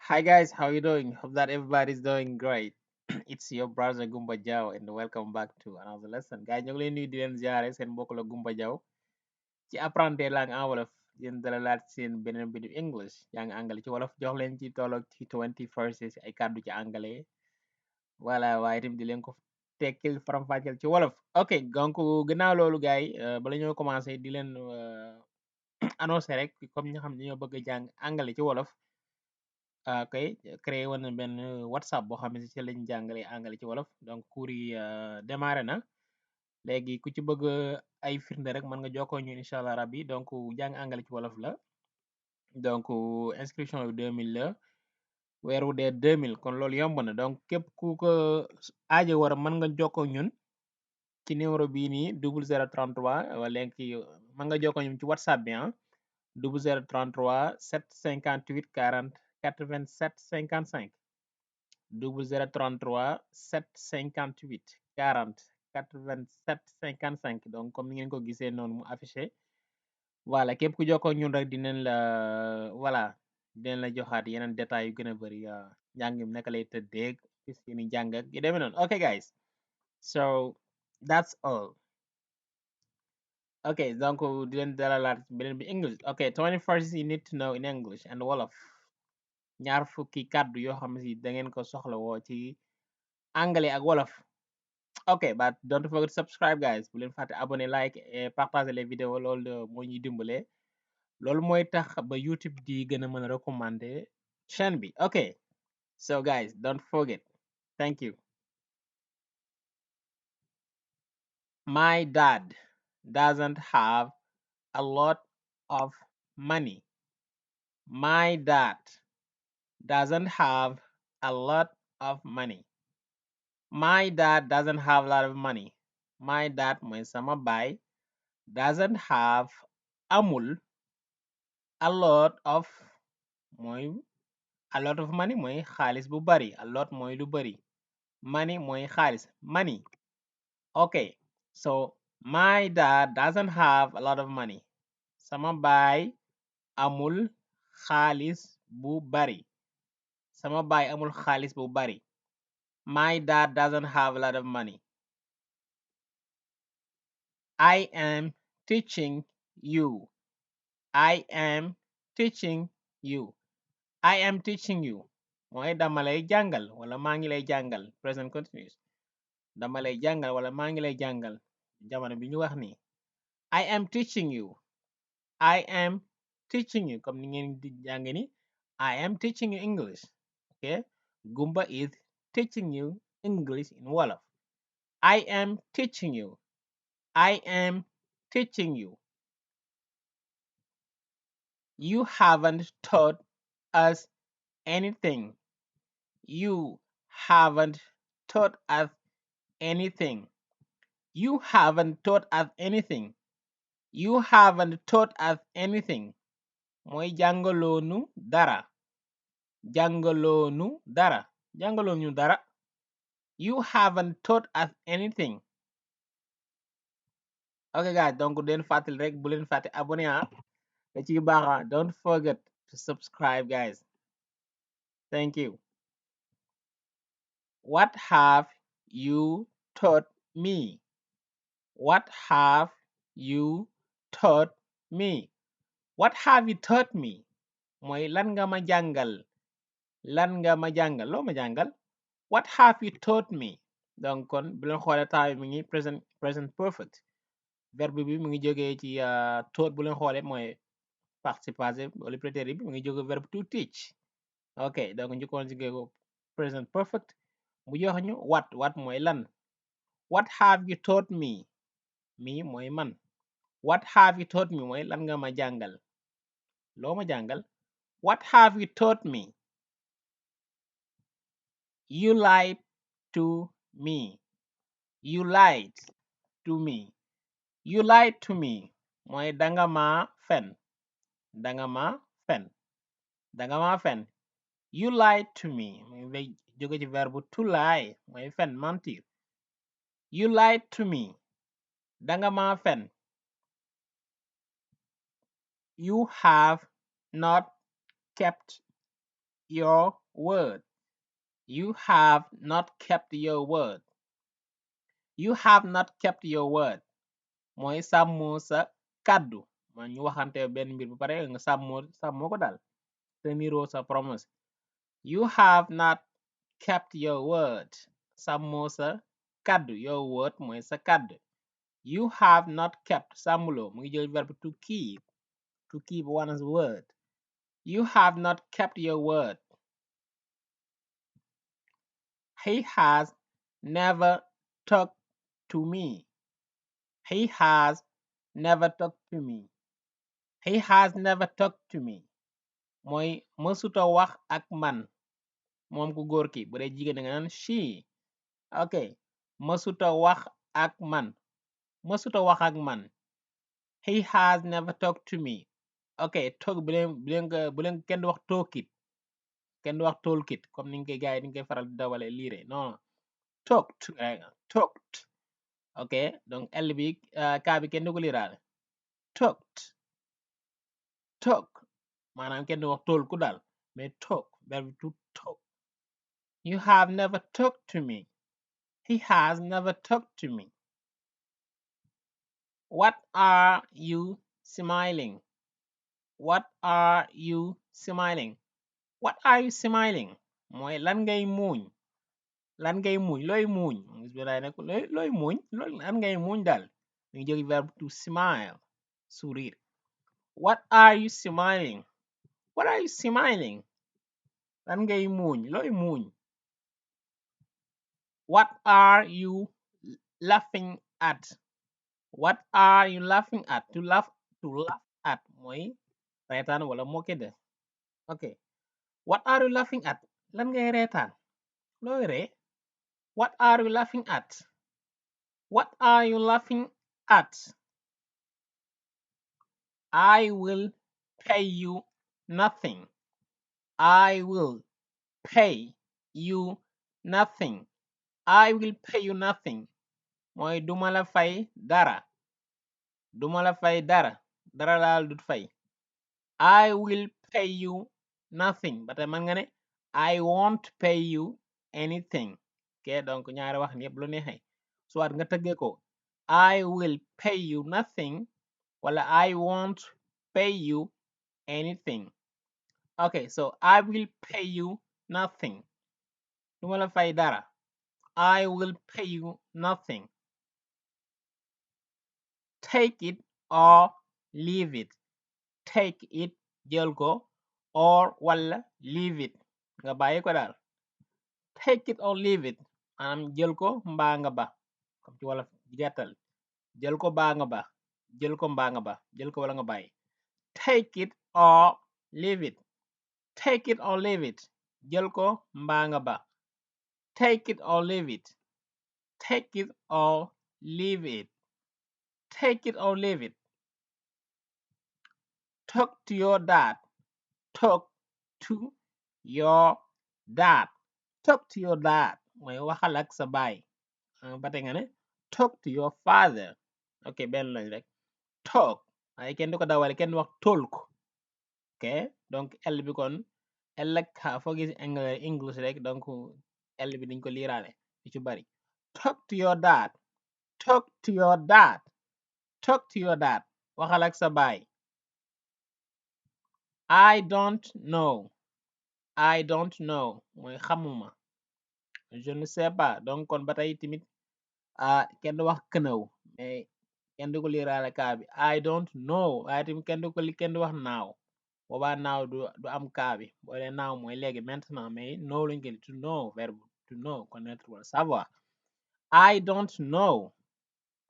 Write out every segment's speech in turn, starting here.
Hi guys, how you doing? Hope that everybody's doing great. It's your brother Gumba Jao and welcome back to another lesson. Guys, ñu ngi leen nuyu di leen ziare seen mbokk la Gumba Jao ci apprendre langue en wolof yéen dalalaat seen beneen bi di English jàng angale ci wolof jox leen ci tolloog ci 20 verses ay kàddu ci anglais voilà waaye itam di leen ko tekkil faram-fàcceel ci wolof. Ok, donc gannaaw loolu gars yi bala ñoo commencé di leen annoncé rek comme ñi nga xam ne dañoo bëgg a jàng angale ci wolof. Kay créé woon na benn WhatsApp boo xam ne ci lañ jàngale anglais ci wolof donc cours yi démarré na léegi ku ci bëgg ay firnde rek mën nga jokkoo ñu incha allah rabbi donc jàng anglais ci wolof la donc inscription bi 2000 la weer wu dee 2000 kon loolu yomb na donc képp ku ko aajo war a mën nga jokkoo ñun ci numéro bii nii 0033 wala léegi mën nga jokkoo ñun ci WhatsApp bi 0033 758 40 87 55. 0033 758 40 87 55 donc comme ni ngeen ko gisee noonu mu affiché voilà képp ku jokkoo ñun rek dinañ la voilà dinañ la joxaat yeneen détails yu gën a bëri njàng mi naka lay tëddeeg fis ni jàng ak yu demee noonu. Okay guys, so that's all. Okay, donc di leen dalalaat beneen bi English. Okay, 20 phrases you need to know in English and Wolof. ñaar fukki kàddu yoo xam ne si da ngeen ko soxla woo ci anglais ak Wolof. Okay, but don't forget to subscribe guys. Bu leen fàtte abonné, like et partager les vidéos loolu moo ñuy dimbale. Loolu mooy tax ba YouTube di gën a mën a recommander chaîne bi. Okay, so guys, don't forget. Thank you. My dad doesn't have a lot of money. My dad doesn't have a lot of money. My dad doesn't have a lot of money. My dad mooy sama baay doesn't have amul a lot of mooy a lot of money mooy xaalis bu bari a lot mooy lu bari money mooy xaalis money. Okay, so my dad doesn't have a lot of money. Sama baay amul xaalis bu bari. Sama baay amul xaalis bu bari. My dad doesn't have a lot of money. I am teaching you. I am teaching you. I am teaching you mooy dama lay jàngal wala maa ngi lay jàngal present continuous dama lay jàngal wala maa ngi lay jàngal jamono bi ñu wax nii. I am teaching you. I am teaching you comme ni ngeen di jàng ni I am teaching you English. Okay, Gumba is teaching you English in Wolof. I am teaching you. I am teaching you. You haven't taught us anything. You haven't taught us anything. You haven't taught us anything. You haven't taught us anything. Mooy jàngaloonu dara. Jàngaloonu dara. Jàngaloonu dara. You haven't taught us anything. Okay guys, donc den fàttali rek bu leen fàtte abonné da ciy baax. Don't forget to subscribe guys. Thank you. What have you taught me? What have you taught me? What have you taught me? Mooy lan nga ma jàngal. Lan nga ma jàngal. Loo ma jàngal. What have you taught me? Donc kon bu leen xoolee temps bi mi ngi present perfect. Verbe bi mu ngi jógee ci taught bu leen xoolee mooy participe passé wala prétérit bi mu ngi jóge verbe to teach. Ok, donc ñu conjugué ko present perfect mu jox ñu what mooy lan. What have you taught me? Me mooy man. What have you taught me mooy lan nga ma jàngal. Loo ma jàngal. What have you taught me? You lied to me. You lied to me. You lied to me mooy danga ma fen. Danga ma fen. Danga ma fen. You lied to me mooy day jóge ci verbe to lie mooy fen mentir. You lied to me. Danga ma fen. You have not kept your word. You have not kept your word. You have not kept your word. Mooy sàmmoo sa kàddu. mooy ñu waxante benn mbir bu pare nga sàmmoo ko daal. teniroo sa promesse. You have not kept your word. Sàmmoo sa kàddu. Your word mooy sa kàddu. You have not kept sàmmuloo mu ngi jël verbe to keep. To keep one's word. You have not kept your word. He has never talked to me. He has never talked to me. He has never talked to me. Mooy mësuta wax ak man. Moom ku góor ki bu dee jigéen nga naan she. Ok. Mësuta wax ak man. Mësuta wax ak man. He has never talked to me. Ok. Talk bu leen kenn du wax talk it. Kenn du wax talk it comme ni nga koy gaay ni nga koy faral di dawale liire non talked talked. Ok. Donc L bi K bi kenn du ko liiraale. Talked. Talk. Maanaam kenn du wax tool ku daal mais talk verbe to talk. You have never talked to me. He has never talked to me. What are you smiling? What are you smiling? What are you smiling? Mooy lan ngay muuñ. Lan ngay muuñ looy muuñ. Looy muuñ lan ngay muuñ daal. ñu jóg verbe to smile. Sourire. What are you smiling? What are you smiling? Lan ngay muuñ looy muuñ. What are you laughing at? What are you laughing at? To laugh at mooy reetaan wala moke de. Ok. What are you laughing at? Lan ngay reetaan. Looy ree. What are you laughing at? What are you laughing at? I will pay you nothing. I will pay you nothing. I will pay you nothing. Mooy duma la fay dara. Duma la fay dara. Dara laal dut fay. I will pay you nothing. Ba tey man nga ne I won't pay you anything. Ok donc ñaari wax ni yëpp lu neexee. Soit nga tëggee ko I will pay you nothing wala I won't pay you anything. Okay, so I will pay you nothing. Duma la fay dara. I will pay you nothing. Take it or leave it. Take it jël ko or wala leave it nga bàyyi ko daal. Take it or leave it maanaam jël ko mbaa nga ba comme ci wolof gàttal jël ko baa nga ba jël ko mbaa nga ba jël ko wala nga bàyyi. Take it or leave it. Take it or leave it. Jël ko mbaa nga ba. Take it or leave it. Take it or leave it. Take it or leave it. Talk to your dad. Talk to your dad. Talk to your dad. Mooy waxal ak sa baay. Ba tey nga ne talk to your father. Ok benn lañ rek. Talk. waaye kenn du ko dawale kenn du wax talk. Ok donc L bi kon L ak K foo gis anglais English rek donc L bi dañ ko liiraale yu ci bari. Talk to your dad. Talk to your dad. Talk to your dad. Waxal ak sa baay. I don't know. I don't know. Mooy xamuma. Je ne sais pas. Donc kon ba tey tamit kenn du wax kënaw mais kenn du ko liiraale kaa bi. I don't know. waaye tamit kenn du wax naaw. Boobaa naaw du am kaa bi. Boo dee naaw mooy léegi maintenant mais know lañ ko to know verbe to know connaître wala savoir. I don't know.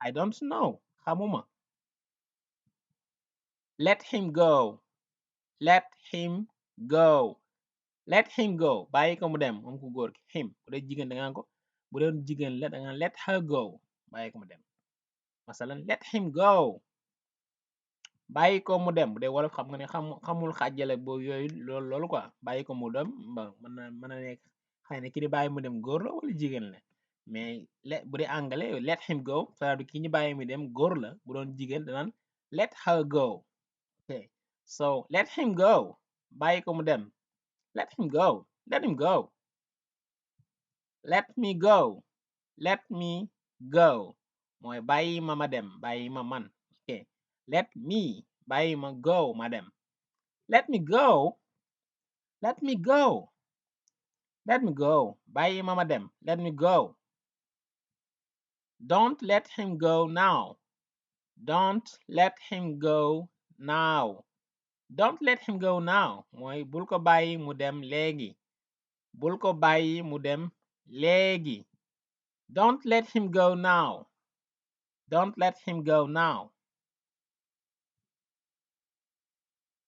I don't know. Xamuma. Let him go. Let him go. Let him go. Bàyyi ko mu dem moom ku góor ki him bu dee jigéen da nga ko bu dee jigéen la da nga let her go. Bàyyi ko mu dem. Masalan let him go. Bàyyi ko mu dem bu dee wolof xam nga ne xamul xàjjale boobu yooyu loolu quoi bàyyi ko mu dem ba mën na nekk xëy na ki di bàyyi mu dem góor la wala jigéen la mais bu dee anglais let him go c'est-à-dire ki ñu bàyyi mu dem góor la bu doon jigéen danaan let her go. Okay, so let him go. Bàyyi ko mu dem. Let him go. Let him go. Let me go. Let me go. Mooy bàyyi ma ma dem, bàyyi ma man. Okay. Let me, bàyyi ma go ma dem. Let me go. Let me go. Let me go. Bàyyi ma ma dem. Let me go. Don't let him go now. Don't let him go now. Don't let him go now. Mooy bul ko bàyyi mu dem léegi. Bul ko bàyyi mu dem léegi. Don't let him go now. Don't let him go now.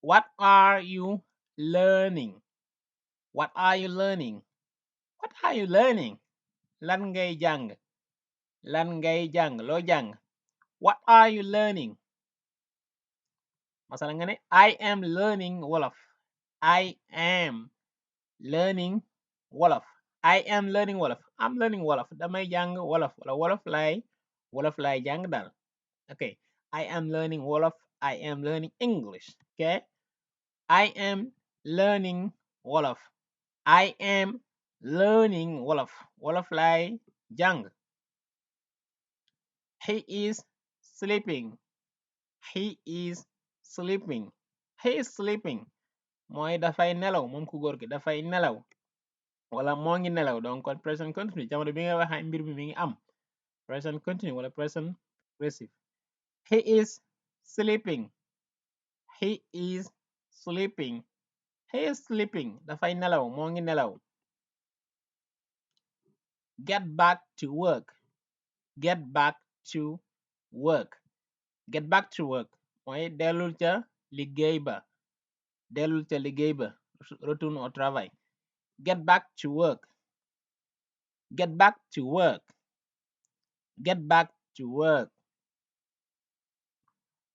What are you learning? What are you learning? What are you learning? Lan ngay jàng? Lan ngay jàng? Loo jàng? What are you learning? Masala nga ne I am learning Wolof. I am learning Wolof. I am learning Wolof. I'm learning Wolof. Damay jàng Wolof wala Wolof lay jàng daal. Okay. I am learning Wolof. I am learning English. Okay. I am learning Wolof. I am learning Wolof. Wolof lay jàng. He is sleeping. He is sleeping. He is sleeping. Mooy dafay nelaw moom ku góor gi dafay nelaw wala moo ngi nelaw donc kon present continue jamono bi nga waxee mbir mi ngi am present continue wala present progressive. He is sleeping. He is sleeping. He is sleeping. Dafay nelaw moo ngi nelaw. Get back to work. Get back to work. Get back to work. Mooy dellul ca liggéey ba. Dellul ca liggéey ba. Retourne au travail. Get back to work. Get back to work. Get back to work.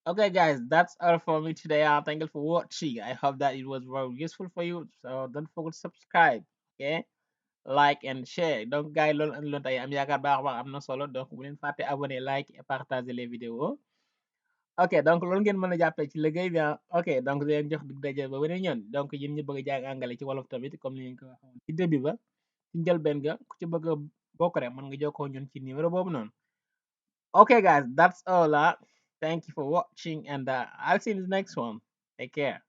Okay, guys, that's all for me today. Thank you for watching. I hope that it was very useful for you. So don't forget to subscribe. Okay, like and share. Donc, guys, loolu andi loon tey am yaakaar baax a baax am na solo donc bu leen fàtte abonné like et partager les vidéos. Ok, donc loolu ngeen mën a jàppee ci liggéey bi ok donc di leen jox dig daje ba beneen yoon donc yéen ñi bëgg a jàng angale ci wolof tamit comme ni ngeen ko waxoon ci début ba ci njëlbeen ga ku ci bëgg a bokk rek mën nga jokkoo ñun ci numéro boobu noonu. Okay, guys, that's all. Thank you for watching, and I'll see you in the next one. Take care.